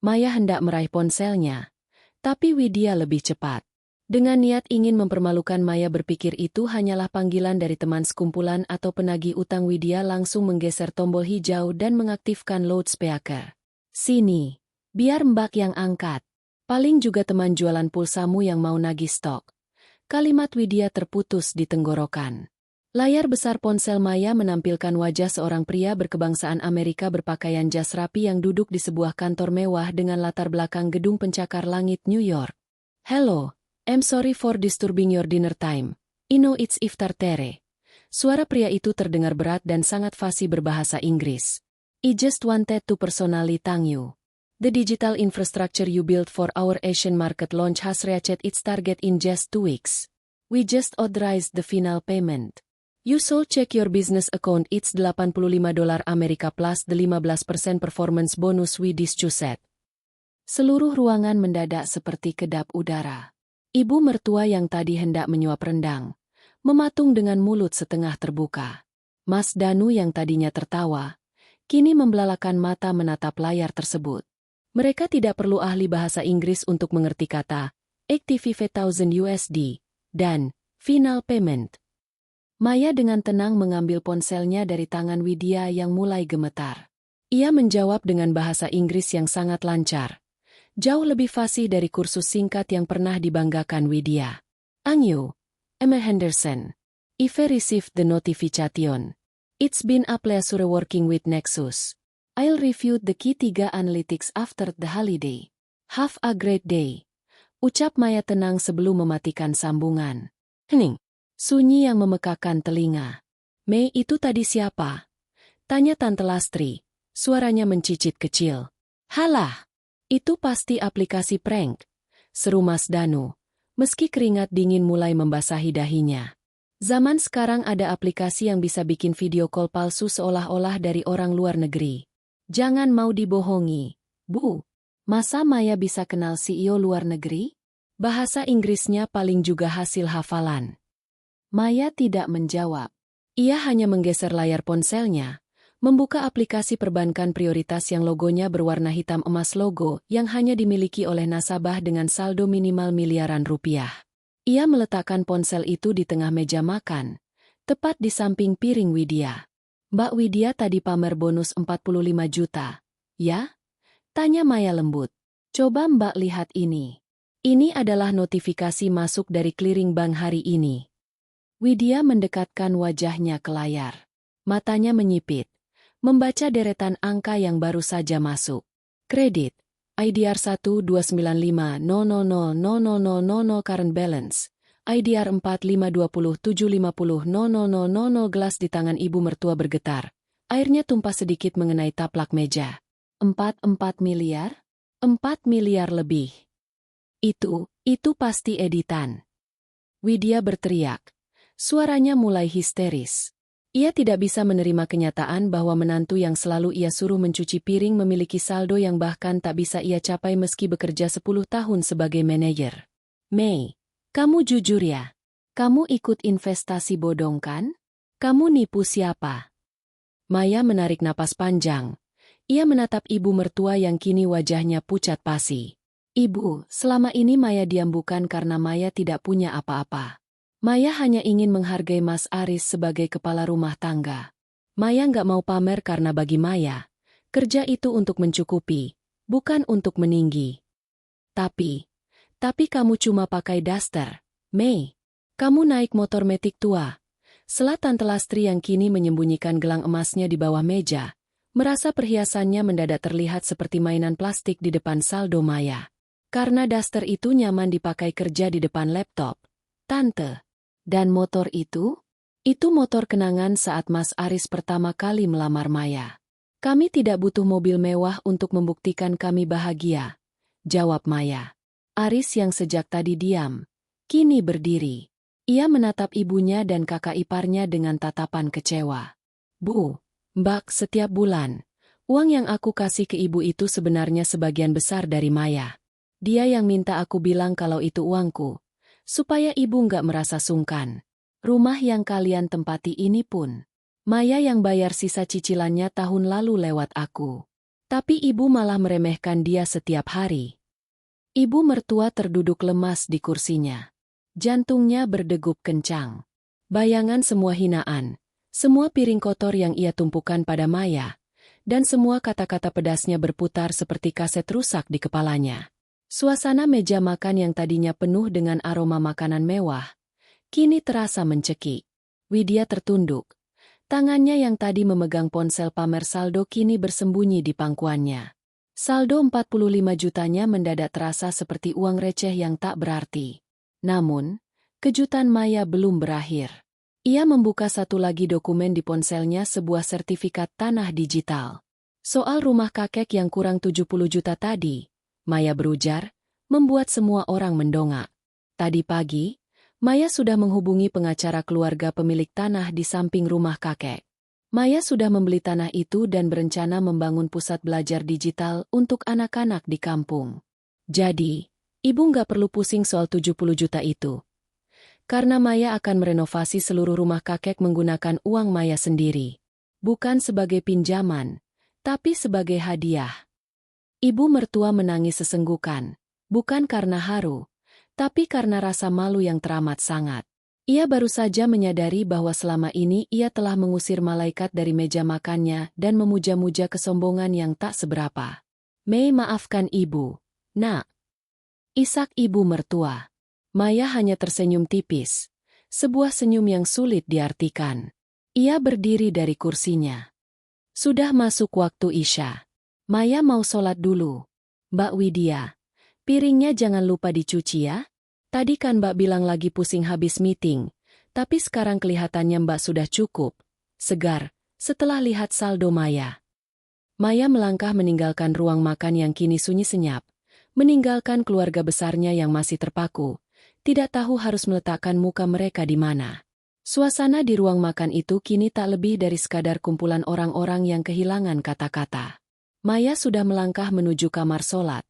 Maya hendak meraih ponselnya, tapi Widya lebih cepat. Dengan niat ingin mempermalukan Maya berpikir itu hanyalah panggilan dari teman sekumpulan atau penagih utang, Widya langsung menggeser tombol hijau dan mengaktifkan loudspeaker. Sini, Biar Mbak yang angkat. Paling juga teman jualan pulsamu yang mau nagih stok. Kalimat Widya terputus di tenggorokan. Layar besar ponsel Maya menampilkan wajah seorang pria berkebangsaan Amerika berpakaian jas rapi yang duduk di sebuah kantor mewah dengan latar belakang gedung pencakar langit New York. Hello, I'm sorry for disturbing your dinner time. I know it's iftar tere. Suara pria itu terdengar berat dan sangat fasih berbahasa Inggris. I just wanted to personally thank you. The digital infrastructure you built for our Asian market launch has reached its target in just 2 weeks. We just authorized the final payment. You should check your business account. It's $85 Amerika plus the 15% performance bonus we discussed. Seluruh ruangan mendadak seperti kedap udara. Ibu mertua yang tadi hendak menyuap rendang, mematung dengan mulut setengah terbuka. Mas Danu yang tadinya tertawa, kini membelalakan mata menatap layar tersebut. Mereka tidak perlu ahli bahasa Inggris untuk mengerti kata $85,000 USD dan final payment. Maya dengan tenang mengambil ponselnya dari tangan Widya yang mulai gemetar. Ia menjawab dengan bahasa Inggris yang sangat lancar. Jauh lebih fasih dari kursus singkat yang pernah dibanggakan Widya. Angyu, Emma Henderson. I've received the notification. It's been a pleasure working with Nexus. I'll review the key 3 analytics after the holiday. Have a great day. Ucap Maya tenang sebelum mematikan sambungan. Hening. Sunyi yang memekakan telinga. Mei itu tadi siapa? Tanya Tante Lastri. Suaranya mencicit kecil. Halah. Itu pasti aplikasi prank. Seru Mas Danu. Meski keringat dingin mulai membasahi dahinya. Zaman sekarang ada aplikasi yang bisa bikin video call palsu seolah-olah dari orang luar negeri. Jangan mau dibohongi, Bu. Masa Maya bisa kenal CEO luar negeri? Bahasa Inggrisnya paling juga hasil hafalan. Maya tidak menjawab. Ia hanya menggeser layar ponselnya, membuka aplikasi perbankan prioritas yang logonya berwarna hitam emas, logo yang hanya dimiliki oleh nasabah dengan saldo minimal miliaran rupiah. Ia meletakkan ponsel itu di tengah meja makan, tepat di samping piring Widya. Mbak Widya tadi pamer bonus 45 juta, ya? Tanya Maya lembut. Coba Mbak lihat ini. Ini adalah notifikasi masuk dari clearing bank hari ini. Widya mendekatkan wajahnya ke layar. Matanya menyipit, membaca deretan angka yang baru saja masuk. Kredit, IDR 129500000 current balance. IDR 4520750000 gelas di tangan ibu mertua bergetar. Airnya tumpah sedikit mengenai taplak meja. 4 miliar? 4 miliar lebih. Itu pasti editan. Widya berteriak. Suaranya mulai histeris. Ia tidak bisa menerima kenyataan bahwa menantu yang selalu ia suruh mencuci piring memiliki saldo yang bahkan tak bisa ia capai meski bekerja 10 tahun sebagai manajer. Mei. Kamu jujur ya? Kamu ikut investasi bodong kan? Kamu nipu siapa? Maya menarik napas panjang. Ia menatap ibu mertua yang kini wajahnya pucat pasi. Ibu, selama ini Maya diam bukan karena Maya tidak punya apa-apa. Maya hanya ingin menghargai Mas Aris sebagai kepala rumah tangga. Maya nggak mau pamer karena bagi Maya, kerja itu untuk mencukupi, bukan untuk meninggi. Tapi kamu cuma pakai daster, Mei. Kamu naik motor metik tua. Sela Tante Lastri yang kini menyembunyikan gelang emasnya di bawah meja, merasa perhiasannya mendadak terlihat seperti mainan plastik di depan saldo Maya. Karena daster itu nyaman dipakai kerja di depan laptop. Tante. Dan motor itu? Itu motor kenangan saat Mas Aris pertama kali melamar Maya. Kami tidak butuh mobil mewah untuk membuktikan kami bahagia, jawab Maya. Aris yang sejak tadi diam, kini berdiri. Ia menatap ibunya dan kakak iparnya dengan tatapan kecewa. Bu, Mbak, setiap bulan, uang yang aku kasih ke ibu itu sebenarnya sebagian besar dari Maya. Dia yang minta aku bilang kalau itu uangku, supaya ibu nggak merasa sungkan. Rumah yang kalian tempati ini pun, Maya yang bayar sisa cicilannya tahun lalu lewat aku. Tapi ibu malah meremehkan dia setiap hari. Ibu mertua terduduk lemas di kursinya. Jantungnya berdegup kencang. Bayangan semua hinaan, semua piring kotor yang ia tumpukan pada Maya, dan semua kata-kata pedasnya berputar seperti kaset rusak di kepalanya. Suasana meja makan yang tadinya penuh dengan aroma makanan mewah, kini terasa mencekik. Widya tertunduk. Tangannya yang tadi memegang ponsel pamer saldo kini bersembunyi di pangkuannya. Saldo 45 jutanya mendadak terasa seperti uang receh yang tak berarti. Namun, kejutan Maya belum berakhir. Ia membuka satu lagi dokumen di ponselnya, sebuah sertifikat tanah digital. Soal rumah kakek yang kurang 70 juta tadi, Maya berujar, membuat semua orang mendongak. Tadi pagi, Maya sudah menghubungi pengacara keluarga pemilik tanah di samping rumah kakek. Maya sudah membeli tanah itu dan berencana membangun pusat belajar digital untuk anak-anak di kampung. Jadi, ibu nggak perlu pusing soal 70 juta itu. Karena Maya akan merenovasi seluruh rumah kakek menggunakan uang Maya sendiri. Bukan sebagai pinjaman, tapi sebagai hadiah. Ibu mertua menangis sesenggukan, bukan karena haru, tapi karena rasa malu yang teramat sangat. Ia baru saja menyadari bahwa selama ini ia telah mengusir malaikat dari meja makannya dan memuja-muja kesombongan yang tak seberapa. Mei, maafkan ibu, nak. Isak ibu mertua. Maya hanya tersenyum tipis, sebuah senyum yang sulit diartikan. Ia berdiri dari kursinya. Sudah masuk waktu Isya. Maya mau sholat dulu. Mbak Widya, piringnya jangan lupa dicuci ya. Tadi kan Mbak bilang lagi pusing habis meeting, tapi sekarang kelihatannya Mbak sudah cukup segar setelah lihat saldo Maya. Maya melangkah meninggalkan ruang makan yang kini sunyi senyap, meninggalkan keluarga besarnya yang masih terpaku, tidak tahu harus meletakkan muka mereka di mana. Suasana di ruang makan itu kini tak lebih dari sekadar kumpulan orang-orang yang kehilangan kata-kata. Maya sudah melangkah menuju kamar sholat,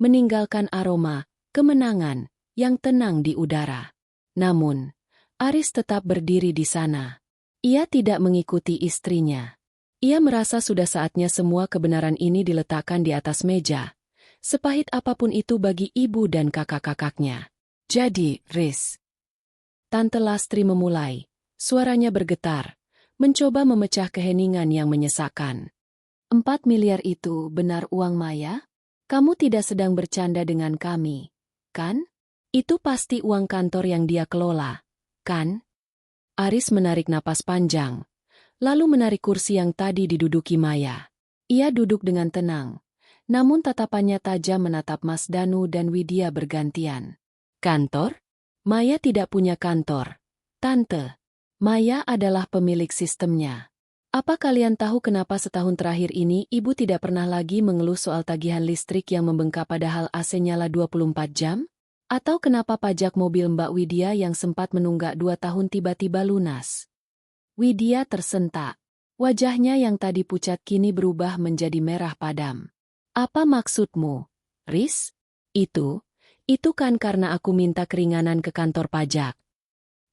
meninggalkan aroma kemenangan yang tenang di udara. Namun, Aris tetap berdiri di sana. Ia tidak mengikuti istrinya. Ia merasa sudah saatnya semua kebenaran ini diletakkan di atas meja, sepahit apapun itu bagi ibu dan kakak-kakaknya. Jadi, Riz. Tante Lastri memulai, suaranya bergetar, mencoba memecah keheningan yang menyesakkan. 4 miliar itu benar uang Maya? Kamu tidak sedang bercanda dengan kami, kan? Itu pasti uang kantor yang dia kelola, kan? Aris menarik napas panjang, lalu menarik kursi yang tadi diduduki Maya. Ia duduk dengan tenang, namun tatapannya tajam menatap Mas Danu dan Widya bergantian. Kantor? Maya tidak punya kantor, Tante. Maya adalah pemilik sistemnya. Apa kalian tahu kenapa setahun terakhir ini ibu tidak pernah lagi mengeluh soal tagihan listrik yang membengkak padahal AC nyala 24 jam? Atau kenapa pajak mobil Mbak Widya yang sempat menunggak 2 tahun tiba-tiba lunas? Widya tersentak. Wajahnya yang tadi pucat kini berubah menjadi merah padam. Apa maksudmu, Riz? Itu kan karena aku minta keringanan ke kantor pajak.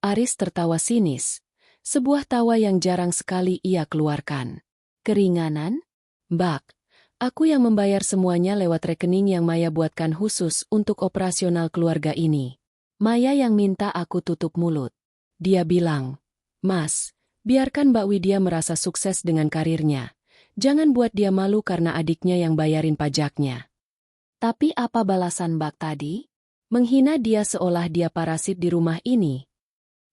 Aris tertawa sinis. Sebuah tawa yang jarang sekali ia keluarkan. Keringanan? Mbak. Aku yang membayar semuanya lewat rekening yang Maya buatkan khusus untuk operasional keluarga ini. Maya yang minta aku tutup mulut. Dia bilang, Mas, biarkan Mbak Widya merasa sukses dengan karirnya. Jangan buat dia malu karena adiknya yang bayarin pajaknya. Tapi apa balasan Mbak tadi? Menghina dia seolah dia parasit di rumah ini.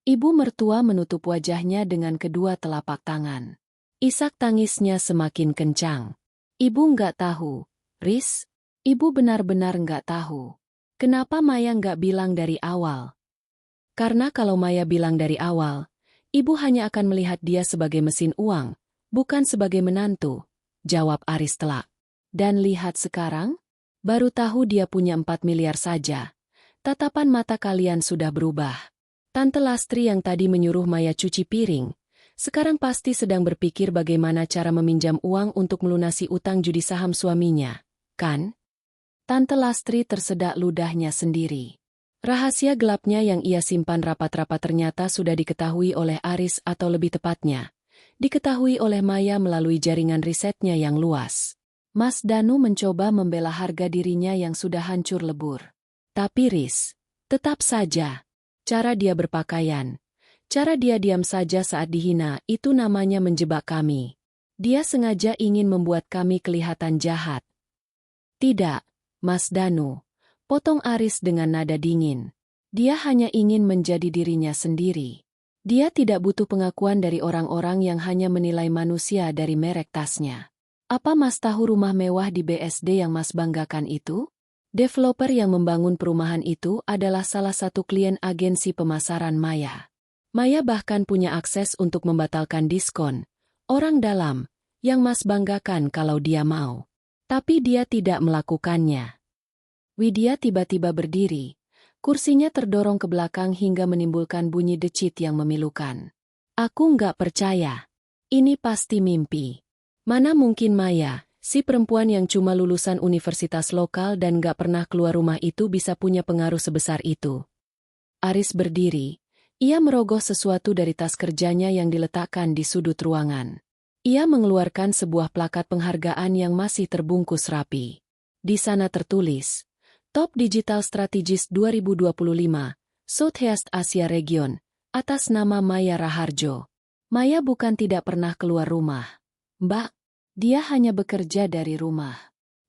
Ibu mertua menutup wajahnya dengan kedua telapak tangan. Isak tangisnya semakin kencang. Ibu nggak tahu, Riz. Ibu benar-benar nggak tahu. Kenapa Maya nggak bilang dari awal? Karena kalau Maya bilang dari awal, ibu hanya akan melihat dia sebagai mesin uang, bukan sebagai menantu, jawab Aris telak. Dan lihat sekarang, baru tahu dia punya 4 miliar saja. Tatapan mata kalian sudah berubah. Tante Lastri yang tadi menyuruh Maya cuci piring, sekarang pasti sedang berpikir bagaimana cara meminjam uang untuk melunasi utang judi saham suaminya, kan? Tante Lastri tersedak ludahnya sendiri. Rahasia gelapnya yang ia simpan rapat-rapat ternyata sudah diketahui oleh Aris atau lebih tepatnya, diketahui oleh Maya melalui jaringan risetnya yang luas. Mas Danu mencoba membela harga dirinya yang sudah hancur lebur. Tapi Riz, tetap saja, cara dia berpakaian, cara dia diam saja saat dihina, itu namanya menjebak kami. Dia sengaja ingin membuat kami kelihatan jahat. Tidak, Mas Danu, potong Aris dengan nada dingin. Dia hanya ingin menjadi dirinya sendiri. Dia tidak butuh pengakuan dari orang-orang yang hanya menilai manusia dari merek tasnya. Apa Mas tahu rumah mewah di BSD yang Mas banggakan itu? Developer yang membangun perumahan itu adalah salah satu klien agensi pemasaran Maya. Maya bahkan punya akses untuk membatalkan diskon orang dalam yang Mas banggakan kalau dia mau. Tapi dia tidak melakukannya. Widya tiba-tiba berdiri. Kursinya terdorong ke belakang hingga menimbulkan bunyi decit yang memilukan. Aku nggak percaya. Ini pasti mimpi. Mana mungkin Maya, si perempuan yang cuma lulusan universitas lokal dan nggak pernah keluar rumah itu bisa punya pengaruh sebesar itu. Aris berdiri. Ia merogoh sesuatu dari tas kerjanya yang diletakkan di sudut ruangan. Ia mengeluarkan sebuah plakat penghargaan yang masih terbungkus rapi. Di sana tertulis, Top Digital Strategist 2025, Southeast Asia Region, atas nama Maya Raharjo. Maya bukan tidak pernah keluar rumah. Mbak, dia hanya bekerja dari rumah.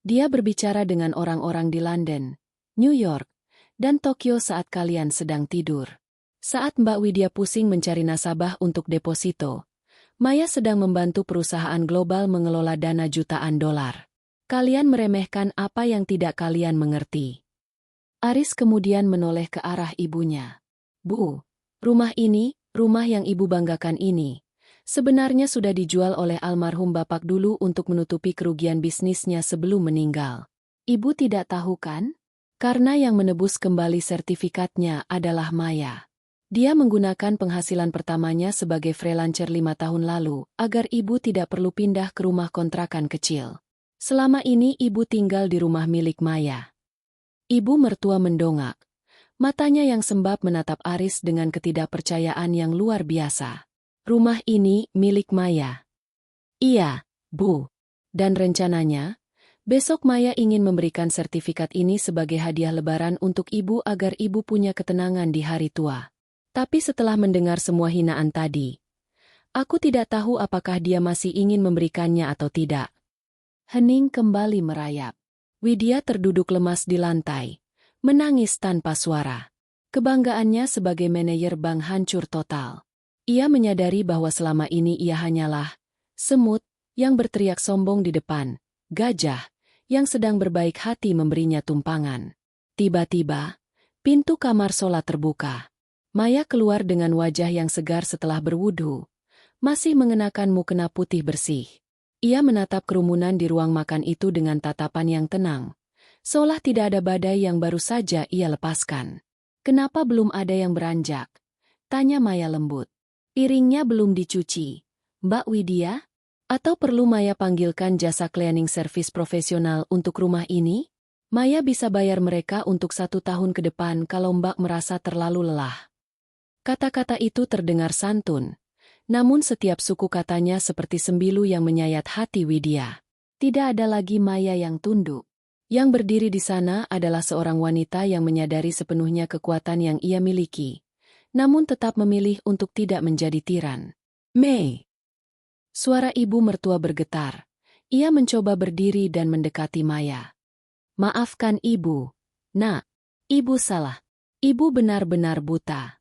Dia berbicara dengan orang-orang di London, New York, dan Tokyo saat kalian sedang tidur. Saat Mbak Widya pusing mencari nasabah untuk deposito, Maya sedang membantu perusahaan global mengelola dana jutaan dolar. Kalian meremehkan apa yang tidak kalian mengerti. Aris kemudian menoleh ke arah ibunya. Bu, rumah ini, rumah yang ibu banggakan ini, sebenarnya sudah dijual oleh almarhum bapak dulu untuk menutupi kerugian bisnisnya sebelum meninggal. Ibu tidak tahu kan? Karena yang menebus kembali sertifikatnya adalah Maya. Dia menggunakan penghasilan pertamanya sebagai freelancer 5 tahun lalu, agar ibu tidak perlu pindah ke rumah kontrakan kecil. Selama ini ibu tinggal di rumah milik Maya. Ibu mertua mendongak. Matanya yang sembab menatap Aris dengan ketidakpercayaan yang luar biasa. Rumah ini milik Maya. Iya, Bu. Dan rencananya, besok Maya ingin memberikan sertifikat ini sebagai hadiah lebaran untuk ibu agar ibu punya ketenangan di hari tua. Tapi setelah mendengar semua hinaan tadi, aku tidak tahu apakah dia masih ingin memberikannya atau tidak. Hening kembali merayap. Widya terduduk lemas di lantai, menangis tanpa suara. Kebanggaannya sebagai manajer bank hancur total. Ia menyadari bahwa selama ini ia hanyalah semut yang berteriak sombong di depan gajah yang sedang berbaik hati memberinya tumpangan. Tiba-tiba, pintu kamar sholat terbuka. Maya keluar dengan wajah yang segar setelah berwudu, masih mengenakan mukena putih bersih. Ia menatap kerumunan di ruang makan itu dengan tatapan yang tenang, seolah tidak ada badai yang baru saja ia lepaskan. Kenapa belum ada yang beranjak? Tanya Maya lembut. Piringnya belum dicuci, Mbak Widya? Atau perlu Maya panggilkan jasa cleaning service profesional untuk rumah ini? Maya bisa bayar mereka untuk 1 tahun ke depan kalau Mbak merasa terlalu lelah. Kata-kata itu terdengar santun, namun setiap suku katanya seperti sembilu yang menyayat hati Widya. Tidak ada lagi Maya yang tunduk. Yang berdiri di sana adalah seorang wanita yang menyadari sepenuhnya kekuatan yang ia miliki, namun tetap memilih untuk tidak menjadi tiran. Mei. Suara ibu mertua bergetar. Ia mencoba berdiri dan mendekati Maya. Maafkan ibu. Nak, ibu salah. Ibu benar-benar buta.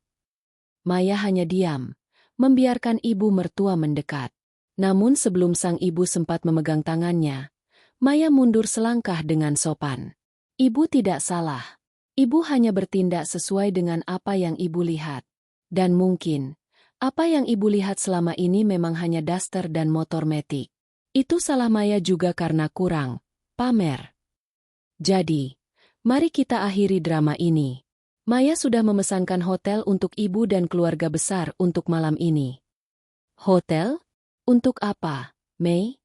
Maya hanya diam, membiarkan ibu mertua mendekat. Namun sebelum sang ibu sempat memegang tangannya, Maya mundur selangkah dengan sopan. Ibu tidak salah. Ibu hanya bertindak sesuai dengan apa yang ibu lihat. Dan mungkin, apa yang ibu lihat selama ini memang hanya daster dan motor metik. Itu salah Maya juga karena kurang pamer. Jadi, mari kita akhiri drama ini. Maya sudah memesankan hotel untuk ibu dan keluarga besar untuk malam ini. Hotel? Untuk apa, Mei?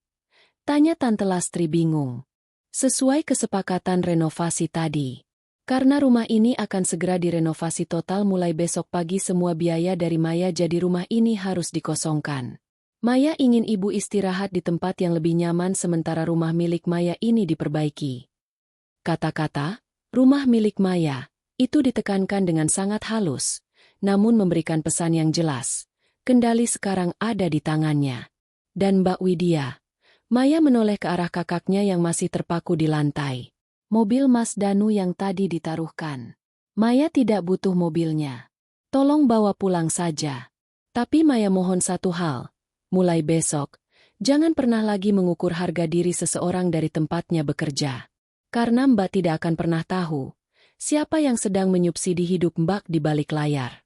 Tanya Tante Lastri bingung. Sesuai kesepakatan renovasi tadi. Karena rumah ini akan segera direnovasi total mulai besok pagi, semua biaya dari Maya jadi rumah ini harus dikosongkan. Maya ingin ibu istirahat di tempat yang lebih nyaman sementara rumah milik Maya ini diperbaiki. Kata-kata, rumah milik Maya, itu ditekankan dengan sangat halus, namun memberikan pesan yang jelas. Kendali sekarang ada di tangannya. Dan Mbak Widya. Maya menoleh ke arah kakaknya yang masih terpaku di lantai. Mobil Mas Danu yang tadi ditaruhkan. Maya tidak butuh mobilnya. Tolong bawa pulang saja. Tapi Maya mohon satu hal. Mulai besok, jangan pernah lagi mengukur harga diri seseorang dari tempatnya bekerja. Karena Mbak tidak akan pernah tahu siapa yang sedang menyubsidi hidup Mbak di balik layar.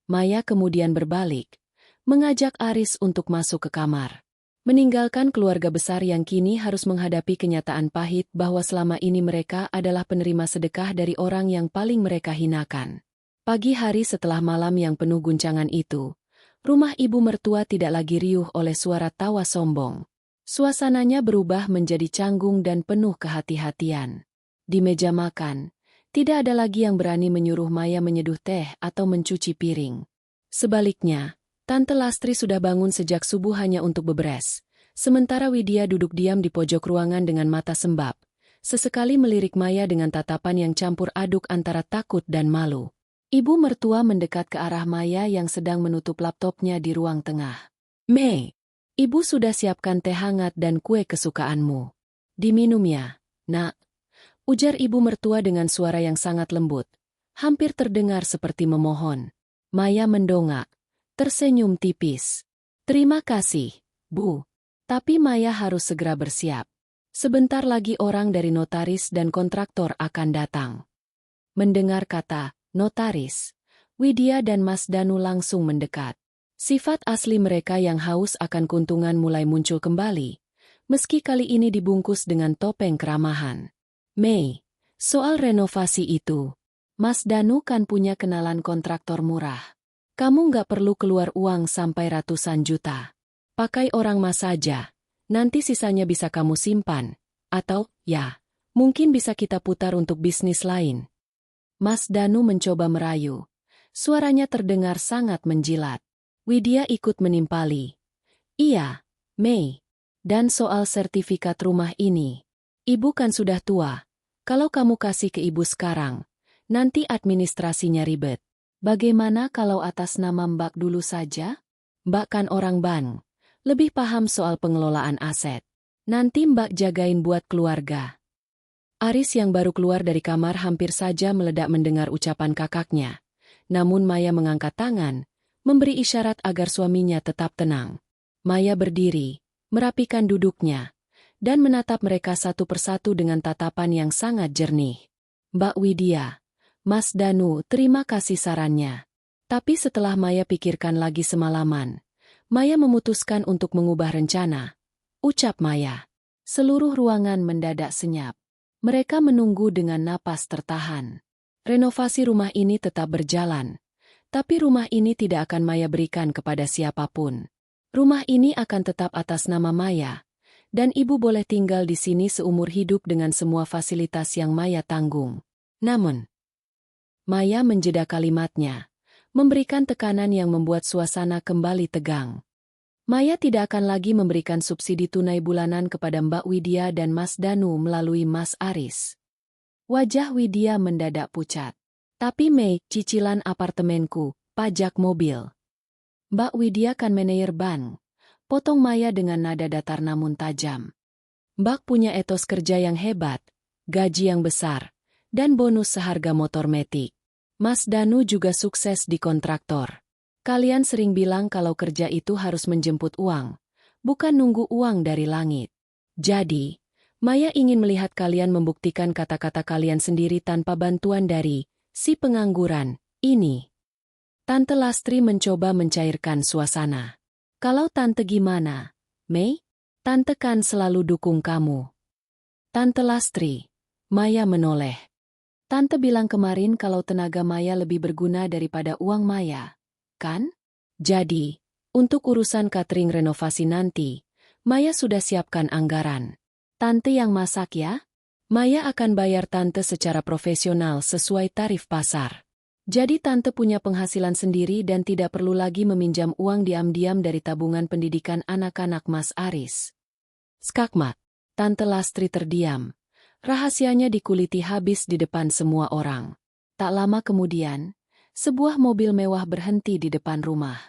Maya kemudian berbalik, mengajak Aris untuk masuk ke kamar. Meninggalkan keluarga besar yang kini harus menghadapi kenyataan pahit bahwa selama ini mereka adalah penerima sedekah dari orang yang paling mereka hinakan. Pagi hari setelah malam yang penuh guncangan itu, rumah ibu mertua tidak lagi riuh oleh suara tawa sombong. Suasananya berubah menjadi canggung dan penuh kehati-hatian. Di meja makan, tidak ada lagi yang berani menyuruh Maya menyeduh teh atau mencuci piring. Sebaliknya, Tante Lastri sudah bangun sejak subuh hanya untuk beberes. Sementara Widya duduk diam di pojok ruangan dengan mata sembab. Sesekali melirik Maya dengan tatapan yang campur aduk antara takut dan malu. Ibu mertua mendekat ke arah Maya yang sedang menutup laptopnya di ruang tengah. "Mei, ibu sudah siapkan teh hangat dan kue kesukaanmu. Diminum ya, nak," ujar ibu mertua dengan suara yang sangat lembut. Hampir terdengar seperti memohon. Maya mendongak. Tersenyum tipis. "Terima kasih, Bu." Tapi Maya harus segera bersiap. Sebentar lagi orang dari notaris dan kontraktor akan datang. Mendengar kata notaris, Widya dan Mas Danu langsung mendekat. Sifat asli mereka yang haus akan keuntungan mulai muncul kembali, meski kali ini dibungkus dengan topeng keramahan. "Mei, soal renovasi itu, Mas Danu kan punya kenalan kontraktor murah. Kamu nggak perlu keluar uang sampai ratusan juta. Pakai orang Mas saja, nanti sisanya bisa kamu simpan. Atau, ya, mungkin bisa kita putar untuk bisnis lain." Mas Danu mencoba merayu. Suaranya terdengar sangat menjilat. Widya ikut menimpali. "Iya, Mei. Dan soal sertifikat rumah ini. Ibu kan sudah tua. Kalau kamu kasih ke ibu sekarang, nanti administrasinya ribet. Bagaimana kalau atas nama Mbak dulu saja? Mbak kan orang bank, lebih paham soal pengelolaan aset. Nanti Mbak jagain buat keluarga." Aris yang baru keluar dari kamar hampir saja meledak mendengar ucapan kakaknya. Namun Maya mengangkat tangan, memberi isyarat agar suaminya tetap tenang. Maya berdiri, merapikan duduknya, dan menatap mereka satu persatu dengan tatapan yang sangat jernih. "Mbak Widya, Mas Danu, terima kasih sarannya." Tapi setelah Maya pikirkan lagi semalaman, Maya memutuskan untuk mengubah rencana. Ucap Maya. Seluruh ruangan mendadak senyap. Mereka menunggu dengan napas tertahan. Renovasi rumah ini tetap berjalan. Tapi rumah ini tidak akan Maya berikan kepada siapapun. Rumah ini akan tetap atas nama Maya. Dan ibu boleh tinggal di sini seumur hidup dengan semua fasilitas yang Maya tanggung. Namun, Maya menjeda kalimatnya, memberikan tekanan yang membuat suasana kembali tegang. Maya tidak akan lagi memberikan subsidi tunai bulanan kepada Mbak Widya dan Mas Danu melalui Mas Aris. Wajah Widya mendadak pucat. "Tapi Mei, cicilan apartemenku, pajak mobil." "Mbak Widya kan manajer bank," potong Maya dengan nada datar namun tajam. "Mbak punya etos kerja yang hebat, gaji yang besar, dan bonus seharga motor metik. Mas Danu juga sukses di kontraktor. Kalian sering bilang kalau kerja itu harus menjemput uang, bukan nunggu uang dari langit. Jadi, Maya ingin melihat kalian membuktikan kata-kata kalian sendiri tanpa bantuan dari si pengangguran ini." Tante Lastri mencoba mencairkan suasana. "Kalau Tante gimana, Mei? Tante kan selalu dukung kamu." "Tante Lastri." Maya menoleh. "Tante bilang kemarin kalau tenaga Maya lebih berguna daripada uang Maya, kan? Jadi, untuk urusan catering renovasi nanti, Maya sudah siapkan anggaran. Tante yang masak ya? Maya akan bayar Tante secara profesional sesuai tarif pasar. Jadi Tante punya penghasilan sendiri dan tidak perlu lagi meminjam uang diam-diam dari tabungan pendidikan anak-anak Mas Aris." Skakmat. Tante Lastri terdiam. Rahasianya dikuliti habis di depan semua orang. Tak lama kemudian, sebuah mobil mewah berhenti di depan rumah.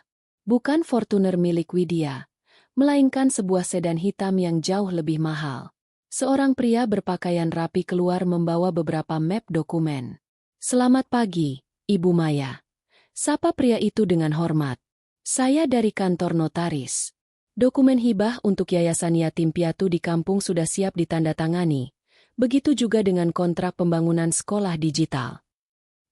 Bukan Fortuner milik Widya, melainkan sebuah sedan hitam yang jauh lebih mahal. Seorang pria berpakaian rapi keluar membawa beberapa map dokumen. "Selamat pagi, Ibu Maya," sapa pria itu dengan hormat. "Saya dari kantor notaris. Dokumen hibah untuk Yayasan Yatim Piatu di kampung sudah siap ditandatangani. Begitu juga dengan kontrak pembangunan sekolah digital."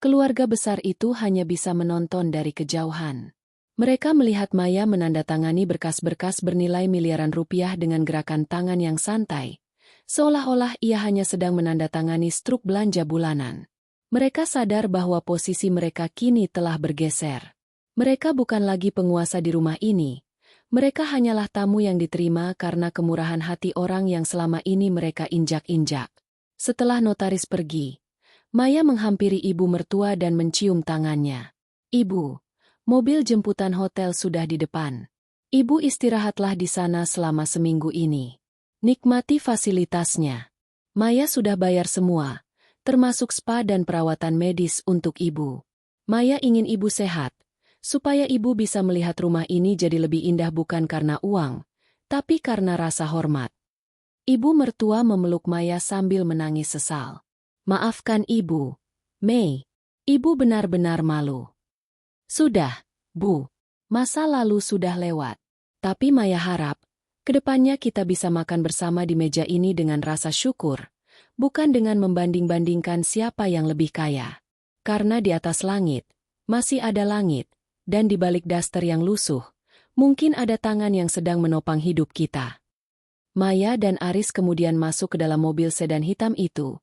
Keluarga besar itu hanya bisa menonton dari kejauhan. Mereka melihat Maya menandatangani berkas-berkas bernilai miliaran rupiah dengan gerakan tangan yang santai, seolah-olah ia hanya sedang menandatangani struk belanja bulanan. Mereka sadar bahwa posisi mereka kini telah bergeser. Mereka bukan lagi penguasa di rumah ini. Mereka hanyalah tamu yang diterima karena kemurahan hati orang yang selama ini mereka injak-injak. Setelah notaris pergi, Maya menghampiri ibu mertua dan mencium tangannya. "Ibu, mobil jemputan hotel sudah di depan. Ibu istirahatlah di sana selama seminggu ini. Nikmati fasilitasnya. Maya sudah bayar semua, termasuk spa dan perawatan medis untuk ibu. Maya ingin ibu sehat, supaya ibu bisa melihat rumah ini jadi lebih indah bukan karena uang, tapi karena rasa hormat." Ibu mertua memeluk Maya sambil menangis sesal. "Maafkan Ibu, Mei. Ibu benar-benar malu." "Sudah, Bu. Masa lalu sudah lewat. Tapi Maya harap, kedepannya kita bisa makan bersama di meja ini dengan rasa syukur, bukan dengan membanding-bandingkan siapa yang lebih kaya. Karena di atas langit, masih ada langit, dan di balik daster yang lusuh, mungkin ada tangan yang sedang menopang hidup kita." Maya dan Aris kemudian masuk ke dalam mobil sedan hitam itu,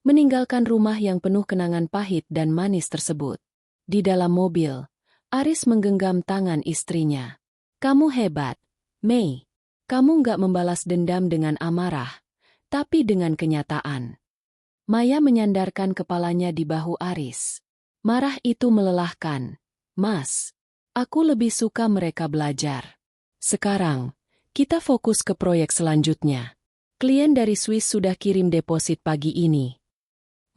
meninggalkan rumah yang penuh kenangan pahit dan manis tersebut. Di dalam mobil, Aris menggenggam tangan istrinya. "Kamu hebat, Mei. Kamu nggak membalas dendam dengan amarah, tapi dengan kenyataan." Maya menyandarkan kepalanya di bahu Aris. "Marah itu melelahkan, Mas. Aku lebih suka mereka belajar. Sekarang, kita fokus ke proyek selanjutnya. Klien dari Swiss sudah kirim deposit pagi ini."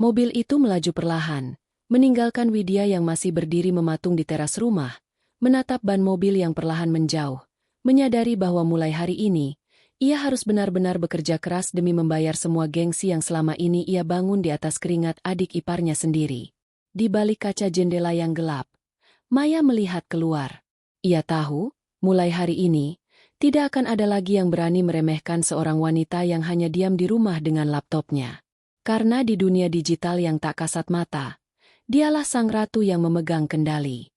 Mobil itu melaju perlahan, meninggalkan Widya yang masih berdiri mematung di teras rumah, menatap ban mobil yang perlahan menjauh, menyadari bahwa mulai hari ini, ia harus benar-benar bekerja keras demi membayar semua gengsi yang selama ini ia bangun di atas keringat adik iparnya sendiri. Di balik kaca jendela yang gelap, Maya melihat keluar. Ia tahu, mulai hari ini, tidak akan ada lagi yang berani meremehkan seorang wanita yang hanya diam di rumah dengan laptopnya. Karena di dunia digital yang tak kasat mata, dialah sang ratu yang memegang kendali.